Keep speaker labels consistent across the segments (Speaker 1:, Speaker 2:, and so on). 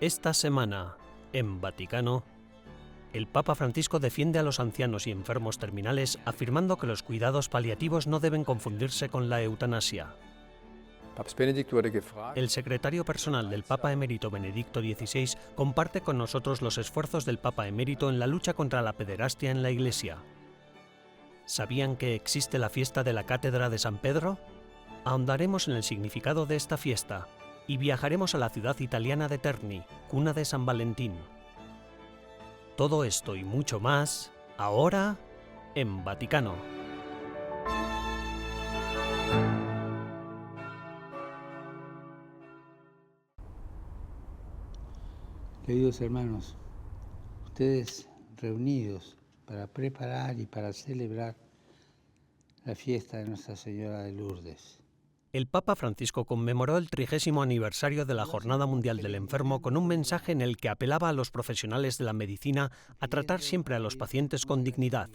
Speaker 1: Esta semana, en Vaticano, el Papa Francisco defiende a los ancianos y enfermos terminales afirmando que los cuidados paliativos no deben confundirse con la eutanasia. El secretario personal del Papa Emérito Benedicto XVI comparte con nosotros los esfuerzos del Papa Emérito en la lucha contra la pederastia en la Iglesia. ¿Sabían que existe la fiesta de la Cátedra de San Pedro? Ahondaremos en el significado de esta fiesta y viajaremos a la ciudad italiana de Terni, cuna de San Valentín. Todo esto y mucho más, ahora, en Vaticano.
Speaker 2: Queridos hermanos, ustedes reunidos para preparar y para celebrar la fiesta de Nuestra Señora de Lourdes.
Speaker 1: El Papa Francisco conmemoró el 30º aniversario de la Jornada Mundial del Enfermo con un mensaje en el que apelaba a los profesionales de la medicina a tratar siempre a los pacientes con dignidad.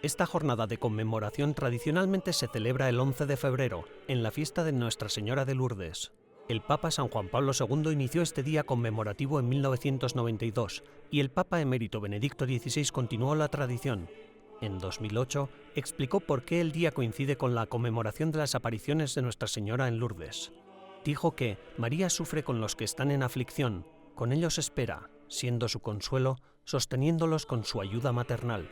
Speaker 1: Esta jornada de conmemoración tradicionalmente se celebra el 11 de febrero, en la fiesta de Nuestra Señora de Lourdes. El Papa San Juan Pablo II inició este día conmemorativo en 1992 y el Papa Emérito Benedicto XVI continuó la tradición. En 2008 explicó por qué el día coincide con la conmemoración de las apariciones de Nuestra Señora en Lourdes. Dijo que María sufre con los que están en aflicción, con ellos espera, siendo su consuelo, sosteniéndolos con su ayuda maternal.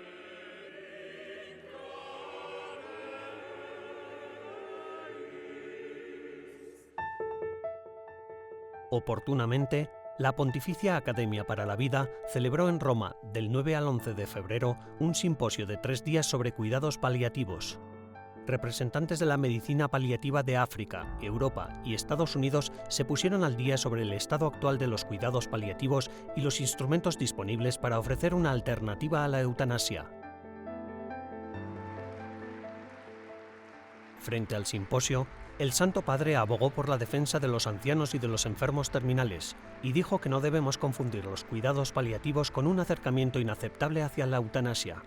Speaker 1: Oportunamente, la Pontificia Academia para la Vida celebró en Roma, del 9 al 11 de febrero, un simposio de 3 días sobre cuidados paliativos. Representantes de la medicina paliativa de África, Europa y Estados Unidos se pusieron al día sobre el estado actual de los cuidados paliativos y los instrumentos disponibles para ofrecer una alternativa a la eutanasia. Frente al simposio, el Santo Padre abogó por la defensa de los ancianos y de los enfermos terminales y dijo que no debemos confundir los cuidados paliativos con un acercamiento inaceptable hacia la eutanasia.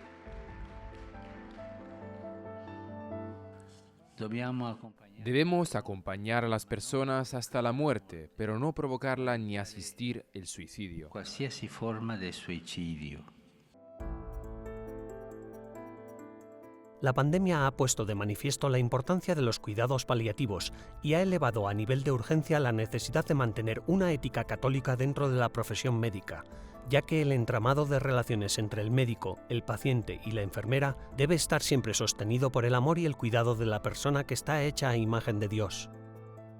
Speaker 3: Debemos acompañar a las personas hasta la muerte, pero no provocarla ni asistir el suicidio.
Speaker 2: Qualsiasi forma de suicidio.
Speaker 1: La pandemia ha puesto de manifiesto la importancia de los cuidados paliativos y ha elevado a nivel de urgencia la necesidad de mantener una ética católica dentro de la profesión médica, ya que el entramado de relaciones entre el médico, el paciente y la enfermera debe estar siempre sostenido por el amor y el cuidado de la persona que está hecha a imagen de Dios.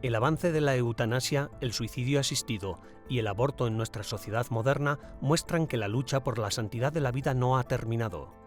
Speaker 1: El avance de la eutanasia, el suicidio asistido y el aborto en nuestra sociedad moderna muestran que la lucha por la santidad de la vida no ha terminado.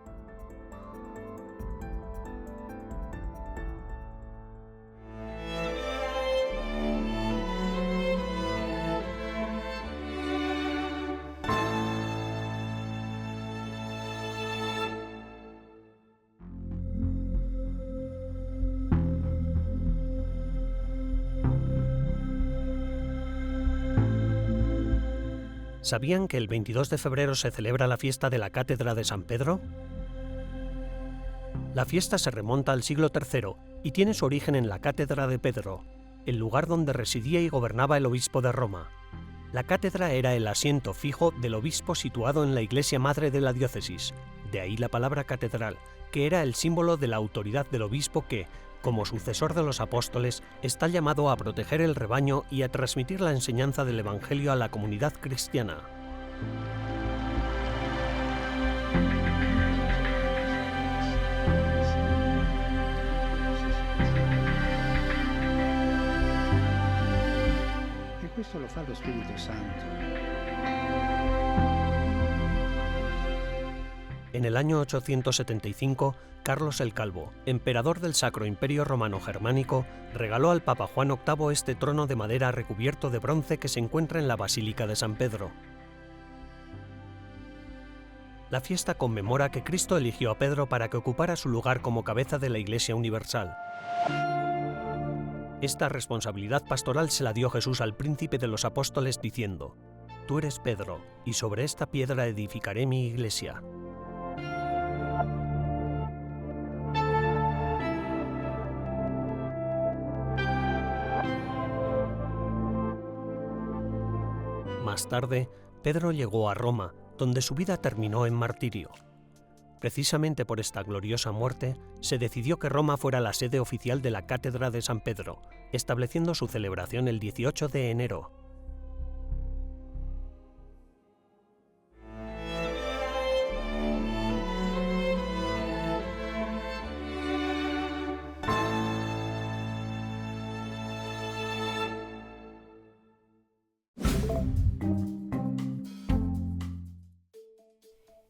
Speaker 1: ¿Sabían que el 22 de febrero se celebra la fiesta de la Cátedra de San Pedro? La fiesta se remonta al siglo III y tiene su origen en la Cátedra de Pedro, el lugar donde residía y gobernaba el obispo de Roma. La cátedra era el asiento fijo del obispo situado en la iglesia madre de la diócesis, de ahí la palabra catedral, que era el símbolo de la autoridad del obispo que, como sucesor de los apóstoles, está llamado a proteger el rebaño y a transmitir la enseñanza del Evangelio a la comunidad cristiana.
Speaker 2: E questo lo fa lo Spirito Santo.
Speaker 1: En el año 875, Carlos el Calvo, emperador del Sacro Imperio Romano Germánico, regaló al Papa Juan VIII este trono de madera recubierto de bronce que se encuentra en la Basílica de San Pedro. La fiesta conmemora que Cristo eligió a Pedro para que ocupara su lugar como cabeza de la Iglesia Universal. Esta responsabilidad pastoral se la dio Jesús al príncipe de los apóstoles diciendo: «Tú eres Pedro, y sobre esta piedra edificaré mi iglesia». más tarde, Pedro llegó a Roma, donde su vida terminó en martirio. Precisamente por esta gloriosa muerte, se decidió que Roma fuera la sede oficial de la Cátedra de San Pedro, estableciendo su celebración el 18 de enero.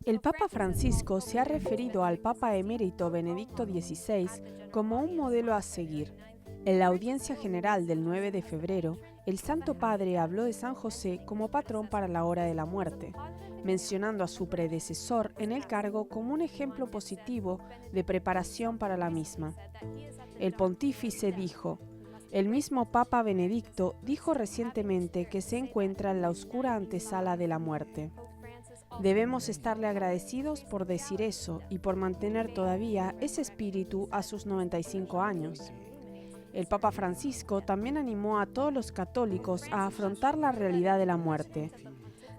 Speaker 4: El Papa Francisco se ha referido al Papa emérito Benedicto XVI como un modelo a seguir. En la audiencia general del 9 de febrero, el Santo Padre habló de San José como patrón para la hora de la muerte, mencionando a su predecesor en el cargo como un ejemplo positivo de preparación para la misma. El pontífice dijo: el mismo Papa Benedicto dijo recientemente que se encuentra en la oscura antesala de la muerte. Debemos estarle agradecidos por decir eso y por mantener todavía ese espíritu a sus 95 años. El Papa Francisco también animó a todos los católicos a afrontar la realidad de la muerte.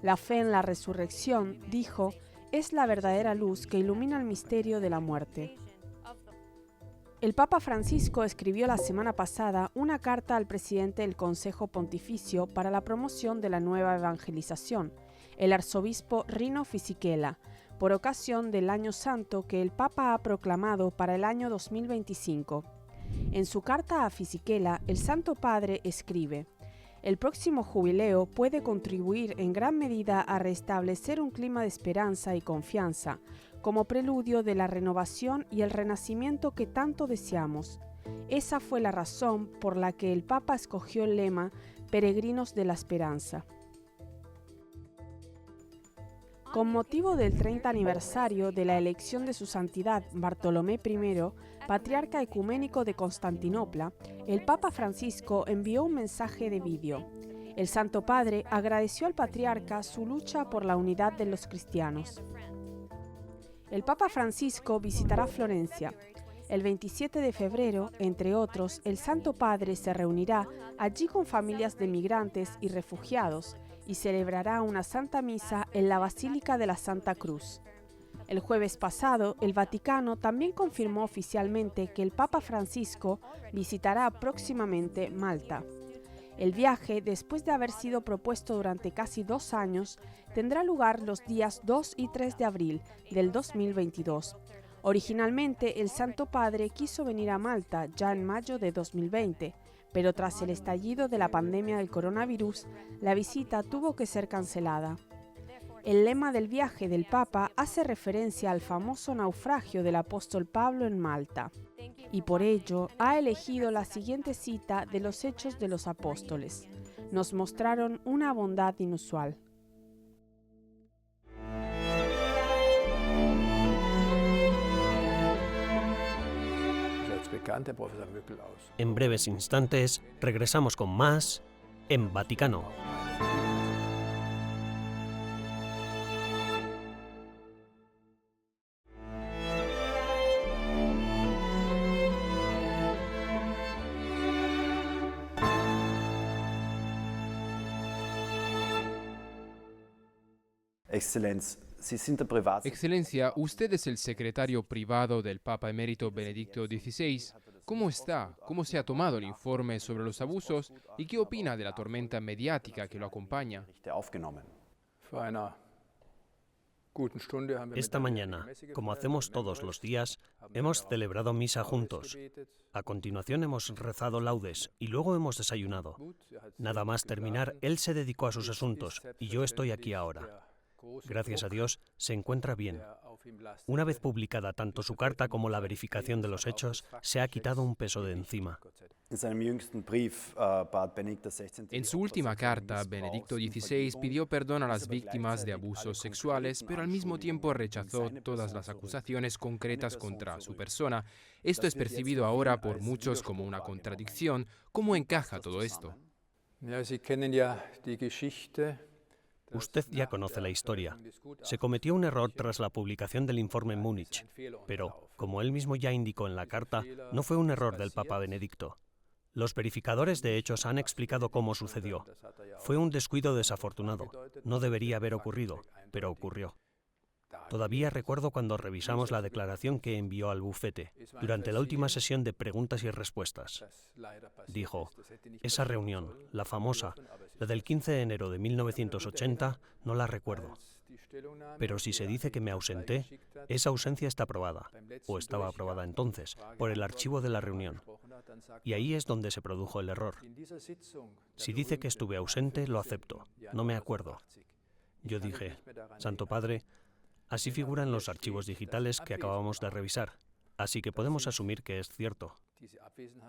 Speaker 4: La fe en la resurrección, dijo, es la verdadera luz que ilumina el misterio de la muerte. El Papa Francisco escribió la semana pasada una carta al presidente del Consejo Pontificio para la promoción de la nueva evangelización, el arzobispo Rino Fisichella, por ocasión del Año Santo que el Papa ha proclamado para el año 2025. En su carta a Fisichella, el Santo Padre escribe: el próximo jubileo puede contribuir en gran medida a restablecer un clima de esperanza y confianza, como preludio de la renovación y el renacimiento que tanto deseamos. Esa fue la razón por la que el Papa escogió el lema Peregrinos de la Esperanza. Con motivo del 30 aniversario de la elección de su santidad Bartolomé I, patriarca ecuménico de Constantinopla, el Papa Francisco envió un mensaje de vídeo. El Santo Padre agradeció al patriarca su lucha por la unidad de los cristianos. El Papa Francisco visitará Florencia. El 27 de febrero, entre otros, el Santo Padre se reunirá allí con familias de migrantes y refugiados y celebrará una Santa Misa en la Basílica de la Santa Cruz. El jueves pasado, el Vaticano también confirmó oficialmente que el Papa Francisco visitará próximamente Malta. El viaje, después de haber sido propuesto durante casi 2 años, tendrá lugar los días 2 y 3 de abril del 2022. Originalmente, el Santo Padre quiso venir a Malta ya en mayo de 2020, pero tras el estallido de la pandemia del coronavirus, la visita tuvo que ser cancelada. El lema del viaje del Papa hace referencia al famoso naufragio del apóstol Pablo en Malta, y por ello ha elegido la siguiente cita de los Hechos de los Apóstoles. Nos mostraron una bondad inusual.
Speaker 1: En breves instantes regresamos con más en Vaticano.
Speaker 3: Excelencia, usted es el secretario privado del Papa emérito Benedicto XVI. ¿Cómo está? ¿Cómo se ha tomado el informe sobre los abusos? ¿Y qué opina de la tormenta mediática que lo acompaña?
Speaker 1: Esta mañana, como hacemos todos los días, hemos celebrado misa juntos. A continuación hemos rezado laudes y luego hemos desayunado. Nada más terminar, él se dedicó a sus asuntos y yo estoy aquí ahora. Gracias a Dios, se encuentra bien. Una vez publicada tanto su carta como la verificación de los hechos, se ha quitado un peso de encima.
Speaker 3: En su última carta, Benedicto XVI pidió perdón a las víctimas de abusos sexuales, pero al mismo tiempo rechazó todas las acusaciones concretas contra su persona. Esto es percibido ahora por muchos como una contradicción. ¿Cómo encaja todo esto?
Speaker 1: Usted ya conoce la historia. Se cometió un error tras la publicación del informe Múnich, pero, como él mismo ya indicó en la carta, no fue un error del Papa Benedicto. Los verificadores de hechos han explicado cómo sucedió. Fue un descuido desafortunado. No debería haber ocurrido, pero ocurrió. Todavía recuerdo cuando revisamos la declaración que envió al bufete durante la última sesión de preguntas y respuestas. Dijo, esa reunión, la famosa, la del 15 de enero de 1980, no la recuerdo. Pero si se dice que me ausenté, esa ausencia está aprobada, o estaba aprobada entonces, por el archivo de la reunión. Y ahí es donde se produjo el error. Si dice que estuve ausente, lo acepto. No me acuerdo. Yo dije, Santo Padre, así figuran los archivos digitales que acabamos de revisar, así que podemos asumir que es cierto.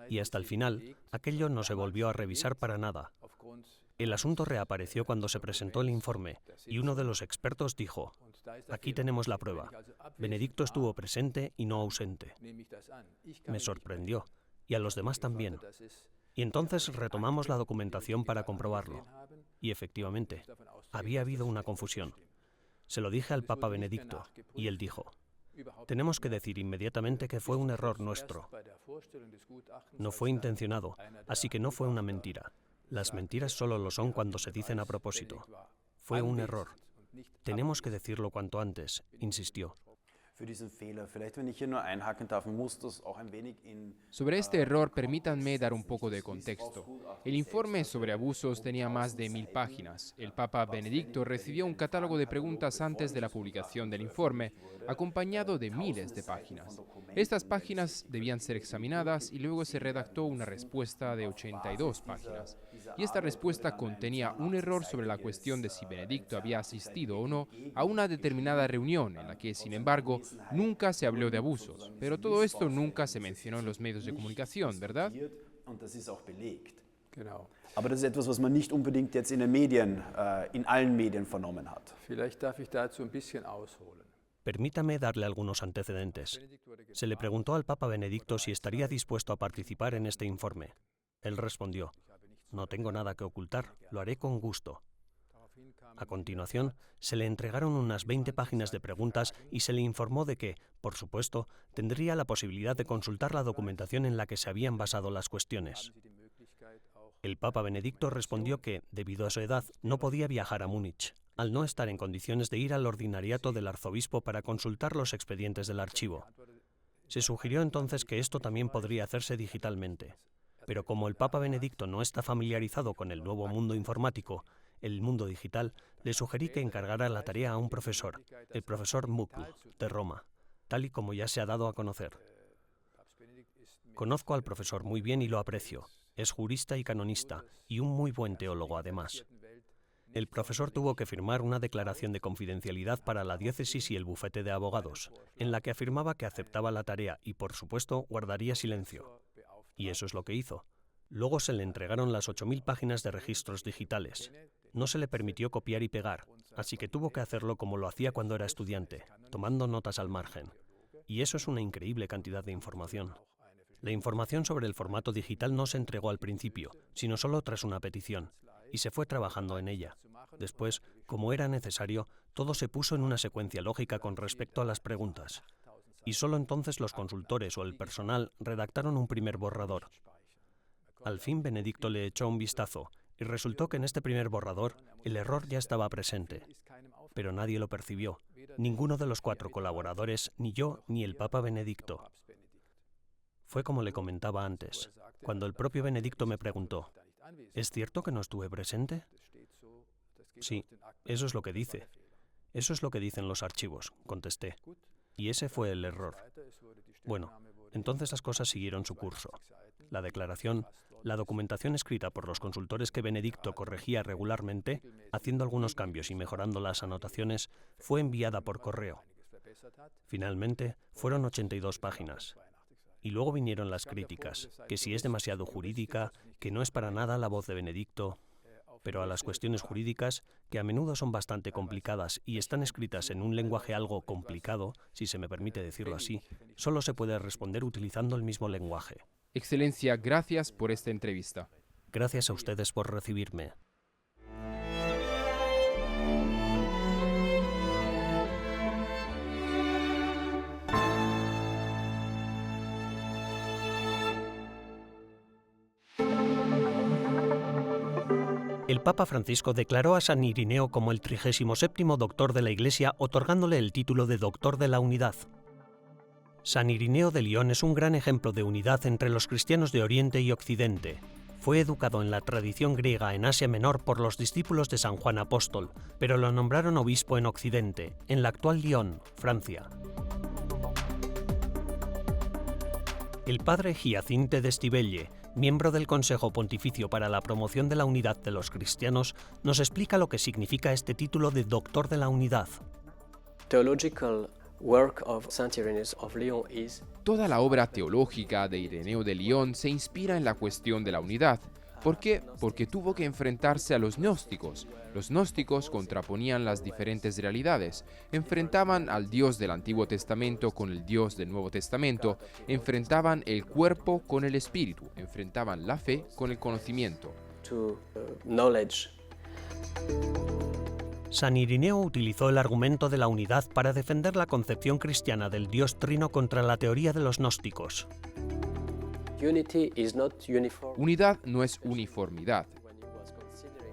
Speaker 1: Y hasta el final, aquello no se volvió a revisar para nada. El asunto reapareció cuando se presentó el informe y uno de los expertos dijo, aquí tenemos la prueba. Benedicto estuvo presente y no ausente. Me sorprendió, y a los demás también. Y entonces retomamos la documentación para comprobarlo. Y efectivamente, había habido una confusión. Se lo dije al Papa Benedicto, y él dijo, tenemos que decir inmediatamente que fue un error nuestro. No fue intencionado, así que no fue una mentira. Las mentiras solo lo son cuando se dicen a propósito. Fue un error. Tenemos que decirlo cuanto antes, insistió.
Speaker 3: Sobre este error, permítanme dar un poco de contexto. El informe sobre abusos tenía más de 1000 páginas. El Papa Benedicto recibió un catálogo de preguntas antes de la publicación del informe, acompañado de miles de páginas. Estas páginas debían ser examinadas y luego se redactó una respuesta de 82 páginas. Y esta respuesta contenía un error sobre la cuestión de si Benedicto había asistido o no a una determinada reunión en la que, sin embargo, nunca se habló de abusos. Pero todo esto nunca se mencionó en los medios de comunicación, ¿verdad?
Speaker 5: Aber das ist etwas, was man nicht unbedingt jetzt in den Medien, in allen Medien vernommen hat.
Speaker 2: Vielleicht darf ich dazu ein bisschen ausholen.
Speaker 1: Permítame darle algunos antecedentes. Se le preguntó al Papa Benedicto si estaría dispuesto a participar en este informe. Él respondió, no tengo nada que ocultar, lo haré con gusto. A continuación, se le entregaron unas 20 páginas de preguntas y se le informó de que, por supuesto, tendría la posibilidad de consultar la documentación en la que se habían basado las cuestiones. El Papa Benedicto respondió que, debido a su edad, no podía viajar a Múnich, al no estar en condiciones de ir al ordinariato del arzobispo para consultar los expedientes del archivo. Se sugirió entonces que esto también podría hacerse digitalmente. Pero como el Papa Benedicto no está familiarizado con el nuevo mundo informático, el mundo digital, le sugerí que encargara la tarea a un profesor, el profesor Muckl, de Roma, tal y como ya se ha dado a conocer. Conozco al profesor muy bien y lo aprecio. Es jurista y canonista, y un muy buen teólogo además. El profesor tuvo que firmar una declaración de confidencialidad para la diócesis y el bufete de abogados, en la que afirmaba que aceptaba la tarea y, por supuesto, guardaría silencio. Y eso es lo que hizo. Luego se le entregaron las 8000 páginas de registros digitales. No se le permitió copiar y pegar, así que tuvo que hacerlo como lo hacía cuando era estudiante, tomando notas al margen. Y eso es una increíble cantidad de información. La información sobre el formato digital no se entregó al principio, sino solo tras una petición, y se fue trabajando en ella. Después, como era necesario, todo se puso en una secuencia lógica con respecto a las preguntas. Y solo entonces los consultores o el personal redactaron un primer borrador. Al fin Benedicto le echó un vistazo, y resultó que en este primer borrador el error ya estaba presente. Pero nadie lo percibió, ninguno de los 4 colaboradores, ni yo ni el Papa Benedicto. Fue como le comentaba antes, cuando el propio Benedicto me preguntó, ¿es cierto que no estuve presente? Sí, eso es lo que dice. Eso es lo que dicen los archivos, contesté. Y ese fue el error. Bueno, entonces las cosas siguieron su curso. La declaración, la documentación escrita por los consultores que Benedicto corregía regularmente, haciendo algunos cambios y mejorando las anotaciones, fue enviada por correo. Finalmente, fueron 82 páginas. Y luego vinieron las críticas, que si es demasiado jurídica, que no es para nada la voz de Benedicto. Pero a las cuestiones jurídicas, que a menudo son bastante complicadas y están escritas en un lenguaje algo complicado, si se me permite decirlo así, solo se puede responder utilizando el mismo lenguaje.
Speaker 3: Excelencia, gracias por esta entrevista.
Speaker 1: Gracias a ustedes por recibirme. el Papa Francisco declaró a San Irineo como el 37º doctor de la Iglesia, otorgándole el título de Doctor de la Unidad. San Irineo de Lyon es un gran ejemplo de unidad entre los cristianos de Oriente y Occidente. Fue educado en la tradición griega en Asia Menor por los discípulos de San Juan Apóstol, pero lo nombraron obispo en Occidente, en la actual Lyon, Francia. El padre Giacinte de Stivelle, miembro del Consejo Pontificio para la Promoción de la Unidad de los Cristianos, nos explica lo que significa este título de Doctor de la Unidad.
Speaker 3: Toda la obra teológica de Ireneo de Lyon se inspira en la cuestión de la unidad. ¿Por qué? Porque tuvo que enfrentarse a los gnósticos. Los gnósticos contraponían las diferentes realidades, enfrentaban al Dios del Antiguo Testamento con el Dios del Nuevo Testamento, enfrentaban el cuerpo con el espíritu, enfrentaban la fe con el conocimiento.
Speaker 1: San Irineo utilizó el argumento de la unidad para defender la concepción cristiana del Dios trino contra la teoría de los gnósticos.
Speaker 3: Unidad no es uniformidad.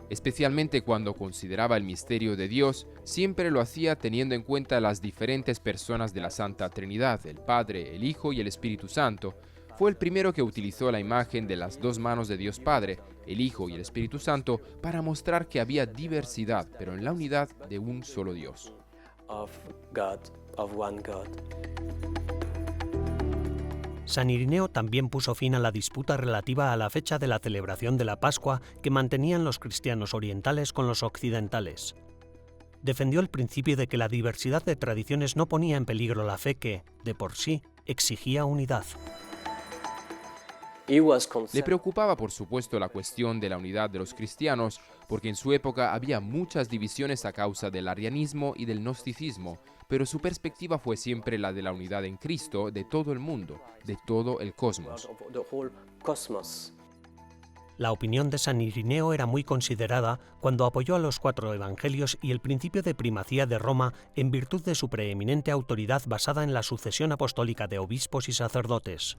Speaker 3: Especialmente cuando consideraba el misterio de Dios, siempre lo hacía teniendo en cuenta las diferentes personas de la Santa Trinidad, el Padre, el Hijo y el Espíritu Santo. Fue el primero que utilizó la imagen de las dos manos de Dios Padre, el Hijo y el Espíritu Santo para mostrar que había diversidad, pero en la unidad de un solo Dios.
Speaker 1: San Irineo también puso fin a la disputa relativa a la fecha de la celebración de la Pascua que mantenían los cristianos orientales con los occidentales. Defendió el principio de que la diversidad de tradiciones no ponía en peligro la fe que, de por sí, exigía unidad.
Speaker 3: Le preocupaba, por supuesto, la cuestión de la unidad de los cristianos, porque en su época había muchas divisiones a causa del arrianismo y del gnosticismo, pero su perspectiva fue siempre la de la unidad en Cristo de todo el mundo, de todo el cosmos.
Speaker 1: La opinión de San Irineo era muy considerada cuando apoyó a los 4 evangelios y el principio de primacía de Roma en virtud de su preeminente autoridad basada en la sucesión apostólica de obispos y sacerdotes.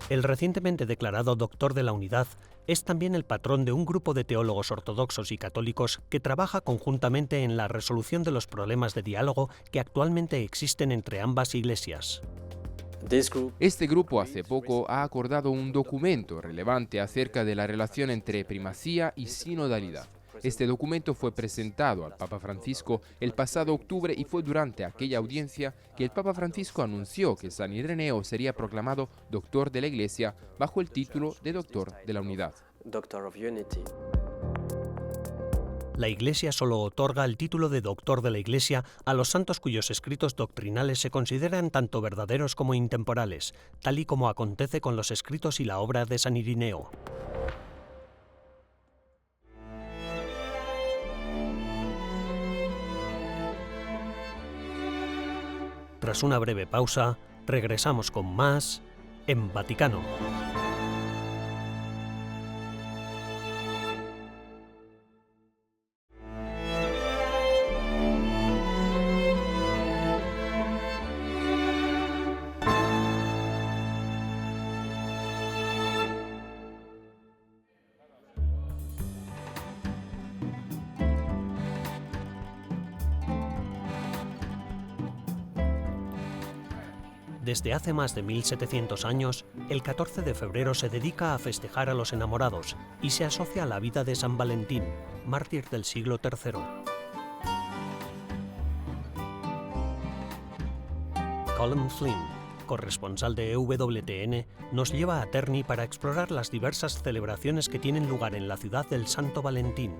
Speaker 1: El recientemente declarado Doctor de la Unidad es también el patrón de un grupo de teólogos ortodoxos y católicos que trabaja conjuntamente en la resolución de los problemas de diálogo que actualmente existen entre ambas iglesias.
Speaker 3: Este grupo hace poco ha acordado un documento relevante acerca de la relación entre primacía y sinodalidad. Este documento fue presentado al Papa Francisco el pasado octubre y fue durante aquella audiencia que el Papa Francisco anunció que San Ireneo sería proclamado Doctor de la Iglesia bajo el título de Doctor de la Unidad.
Speaker 1: La Iglesia solo otorga el título de Doctor de la Iglesia a los santos cuyos escritos doctrinales se consideran tanto verdaderos como intemporales, tal y como acontece con los escritos y la obra de San Irineo. Tras una breve pausa, regresamos con más en Vaticano. Desde hace más de 1700 años, el 14 de febrero se dedica a festejar a los enamorados y se asocia a la vida de San Valentín, mártir del siglo III. Colin Flynn, corresponsal de EWTN, nos lleva a Terni para explorar las diversas celebraciones que tienen lugar en la ciudad del Santo Valentín.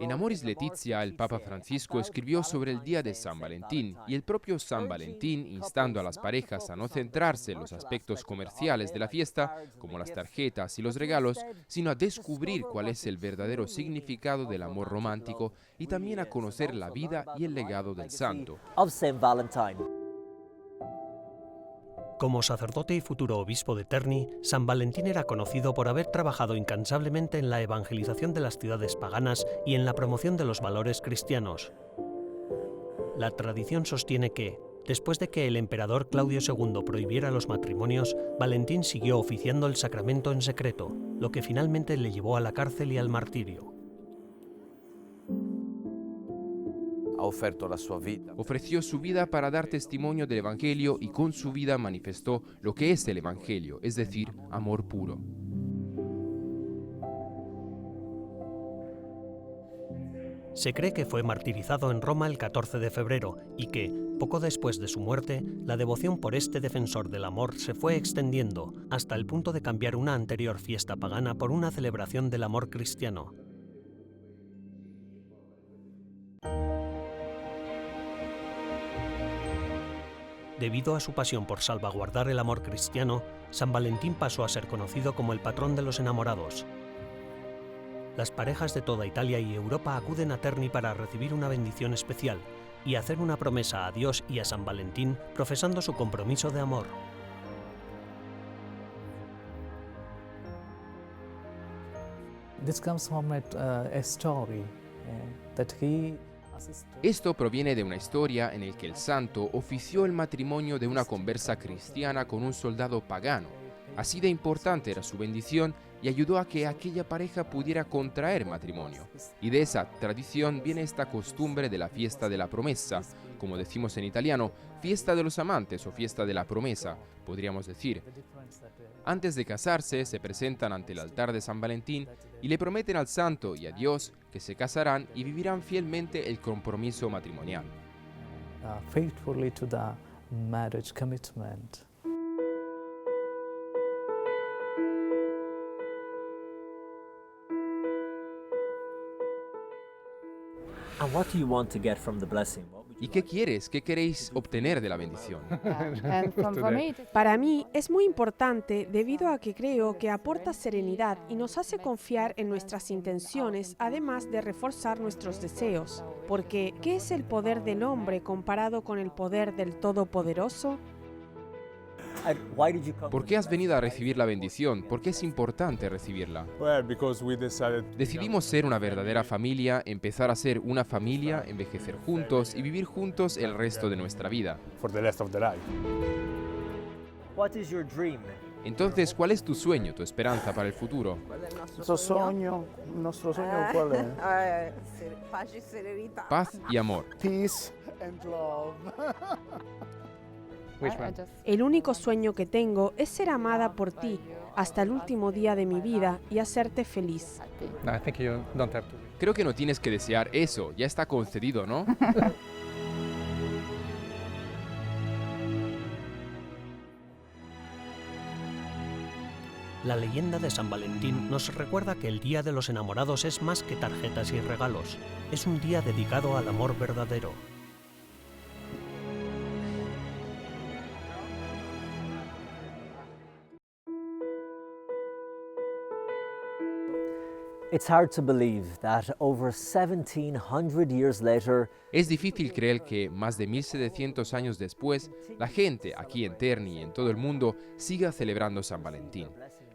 Speaker 3: En Amoris Laetitia, el Papa Francisco escribió sobre el día de San Valentín y el propio San Valentín, instando a las parejas a no centrarse en los aspectos comerciales de la fiesta, como las tarjetas y los regalos, sino a descubrir cuál es el verdadero significado del amor romántico y también a conocer la vida y el legado del santo.
Speaker 1: Como sacerdote y futuro obispo de Terni, San Valentín era conocido por haber trabajado incansablemente en la evangelización de las ciudades paganas y en la promoción de los valores cristianos. La tradición sostiene que, Después de que el emperador Claudio II prohibiera los matrimonios, Valentín siguió oficiando el sacramento en secreto, lo que finalmente le llevó a la cárcel y al martirio.
Speaker 3: Ofreció su vida para dar testimonio del Evangelio y con su vida manifestó lo que es el Evangelio, es decir, amor puro.
Speaker 1: Se cree que fue martirizado en Roma el 14 de febrero y que, poco después de su muerte, la devoción por este defensor del amor se fue extendiendo hasta el punto de cambiar una anterior fiesta pagana por una celebración del amor cristiano. Debido a su pasión por salvaguardar el amor cristiano, San Valentín pasó a ser conocido como el patrón de los enamorados. Las parejas de toda Italia y Europa acuden a Terni para recibir una bendición especial y hacer una promesa a Dios y a San Valentín profesando su compromiso de amor.
Speaker 3: Esto proviene de una historia en la que el santo ofició el matrimonio de una conversa cristiana con un soldado pagano. Así de importante era su bendición y ayudó a que aquella pareja pudiera contraer matrimonio. Y de esa tradición viene esta costumbre de la fiesta de la promesa, como decimos en italiano, fiesta de los amantes o fiesta de la promesa, podríamos decir. Antes de casarse, se presentan ante el altar de San Valentín y le prometen al santo y a Dios que se casarán y vivirán fielmente el compromiso matrimonial.
Speaker 6: Faithfully to the marriage commitment.
Speaker 7: And what do you want to get from the blessing?
Speaker 3: ¿Y qué quieres? ¿Qué queréis obtener de la bendición?
Speaker 4: Para mí es muy importante debido a que creo que aporta serenidad y nos hace confiar en nuestras intenciones, además de reforzar nuestros deseos. Porque, ¿qué es el poder del hombre comparado con el poder del Todopoderoso?
Speaker 3: ¿Por qué has venido a recibir la bendición? ¿Por qué es importante recibirla? Decidimos ser una verdadera familia, empezar a ser una familia, envejecer juntos y vivir juntos el resto de nuestra vida. Entonces, ¿cuál es tu sueño, tu esperanza para el futuro?
Speaker 6: Nuestro sueño ¿cuál es?
Speaker 3: Paz y amor.
Speaker 6: Peace and love.
Speaker 4: El único sueño que tengo es ser amada por ti hasta el último día de mi vida y hacerte feliz.
Speaker 3: Creo que no tienes que desear eso, ya está concedido, ¿no?
Speaker 1: La leyenda de San Valentín nos recuerda que el Día de los Enamorados es más que tarjetas y regalos, es un día dedicado al amor verdadero.
Speaker 7: It's hard to believe that over 1700 years later,
Speaker 3: Es difícil creer que, más de 1700 años después, la gente aquí en Terni y en todo el mundo siga celebrando San Valentín.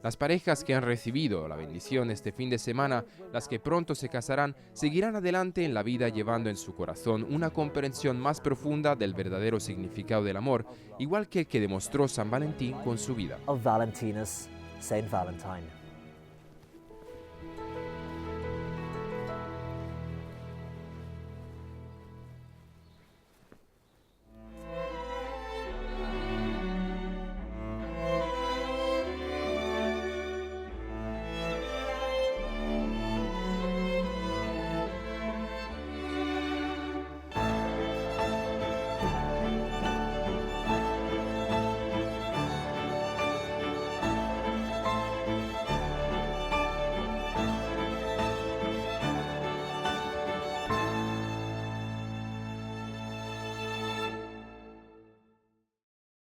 Speaker 3: Las parejas que han recibido la bendición este fin de semana, las que pronto se casarán, seguirán adelante en la vida llevando en su corazón una comprensión más profunda del verdadero significado del amor, igual que el que demostró San Valentín con su vida.
Speaker 7: of Valentinus, Saint Valentine.